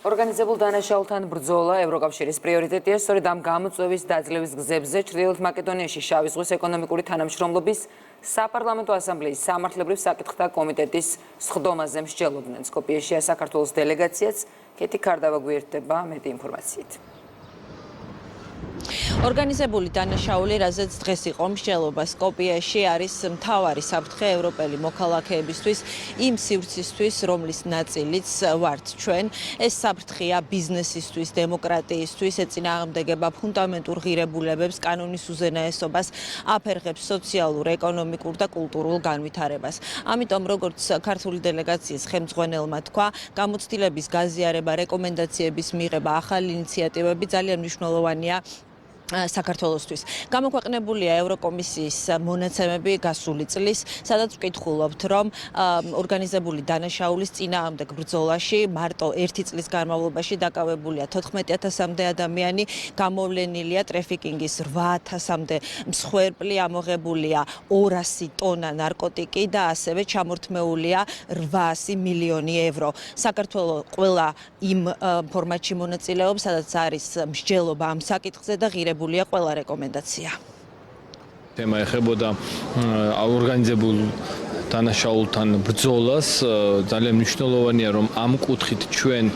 ორგანიზებულ დანაშაულთან ბრძოლა ევროკავშირის პრიორიტეტია, სწორედ ამ გამოწვევის დაძლევის გზებზე ჩრდილოეთ მაკედონიაში შავი ზღვის ეკონომიკური თანამშრომლობის საპარლამენტო ასამბლეის სამართლებრივ საკითხთა კომიტეტის სხდომაზე მსჯელობდნენ. სკოპიეშია საქართველოს დელეგაციაც კეთი ქარდავა გვერდება მეტი ინფორმაციით. ორგანიზებული დანაშაული, რაზეც დღეს იყო მსჯელობა სკოპიეში, არის მთავარი საფრთხე ევროპელი მოქალაქეებისთვის, იმ სივრცისთვის, რომლის ნაწილიც ვართ ჩვენ. ეს საფრთხეა ბიზნესისთვის, დემოკრატიისთვის, ეწინააღმდეგება ფუნდამენტურ ღირებულებებს, კანონის უზენაესობას, აფერხებს სოციალურ, ეკონომიკურ და კულტურულ განვითარებას. ამიტომ, როგორც ქართული დელეგაციის ხელმძღვანელმა თქვა, გამოცდილების გაზიარება, რეკომენდაციების მიღება, ახალი ინიციატივები ძალიან მნიშვნელოვანია საქართველოსთვის. გამოქვეყნებულია ევროკომისიის მონაცემები გასული წლის, სადაც ვკითხულობთ, რომ ორგანიზებული დანაშაულის წინააღმდეგ ბრძოლაში მარტო ერთი წლის განმავლობაში დაკავებულია 14,000-მდე ადამიანი, გამოვლენილია ტრაფიკინგის 8,000-მდე მსხვერპლი, ამოღებულია 200 ტონა ნარკოტიკი და ასევე ჩამორთმეულია 800 მილიონი евро. საქართველოს ყველა იმ ფორმატში მონაწილეობს, სადაც არის მსჯელობა ამ საკითხზე და ღირებულება ყველა რეკომენდაცია. თემა ეხებოდა ორგანიზებულ დანაშაულთან ბრძოლას. ძალიან მნიშვნელოვანია, რომ ამ კუთხით ჩვენ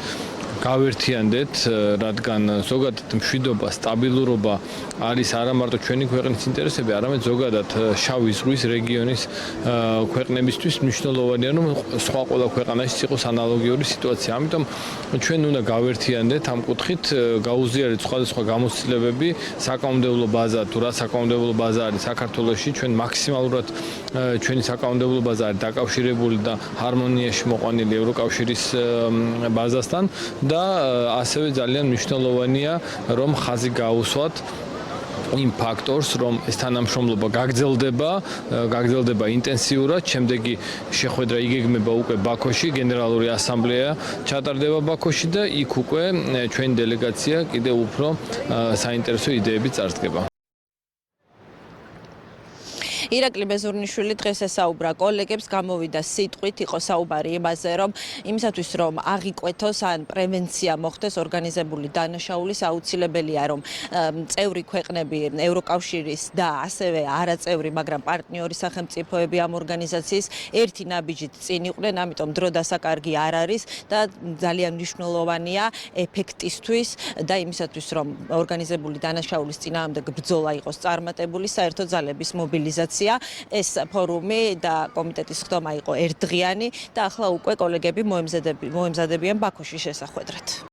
გავერთიანდეთ, რადგან ზოგადად მშვიდობა, სტაბილურობა არის არა მარტო ჩვენი ქვეყნის ინტერესები, არამედ ზოგადად შავი ზღვის რეგიონის ქვეყნებისთვის მნიშვნელოვანია, რომ სხვა ყველა ქვეყანაში იყოს ანალოგიური სიტუაცია. ამიტომ ჩვენ უნდა გავერთიანდეთ ამ კუთხით, გაუზიარეთ სხვადასხვა გამოცდილებები, საკანონმდებლო ბაზა თუ რა საკანონმდებლო ბაზა არის საქართველოში, ჩვენ მაქსიმალურად ჩვენი საკანონმდებლო ბაზა არის დაკავშირებული და ჰარმონიაში მოყვანილი ევროკავშირის ბაზასთან. და ასევე ძალიან მნიშვნელოვანია, რომ ხაზი გაუსვათ იმ ფაქტორს, რომ ეს თანამშრომლობა გაგრძელდება ინტენსიურად, შემდეგი შეხვედრა იგეგმება უკვე ბაქოში, გენერალური ასამბლეა ჩატარდება ბაქოში და იქ უკვე ჩვენი დელეგაცია კიდევ უფრო საინტერესო იდეებით წარსდგება. ირაკლი ბეზურნიშვილი დღეს ესაუბრა კოლეგებს, გამოვიდა სიტყვით, იყო საუბარი იმაზე, რომ იმისათვის რომ აღიკვეთოს ან პრევენცია მოხდეს ორგანიზებული დანაშაულის, აუცილებელია რომ წევრი ქვეყნები ევროკავშირის და ასევე არაწევრი, მაგრამ პარტნიორი სახელმწიფოები ამ ორგანიზაციის ერთი ნაბიჯით წინ იყვნენ, ამიტომ დრო დასაკარგი არ არის და ძალიან მნიშვნელოვანია ეფექტისთვის და იმისათვის რომ ორგანიზებული დანაშაულის წინააღმდეგ ბრძოლა იყოს წარმატებული, საერთო ძალების მობილიზაცია. ეს ფორუმი და კომიტეტის ხდომა იყო ერთდღიანი და ახლა უკვე კოლეგები მოემზადებიან ბაქოში შესახვედრად.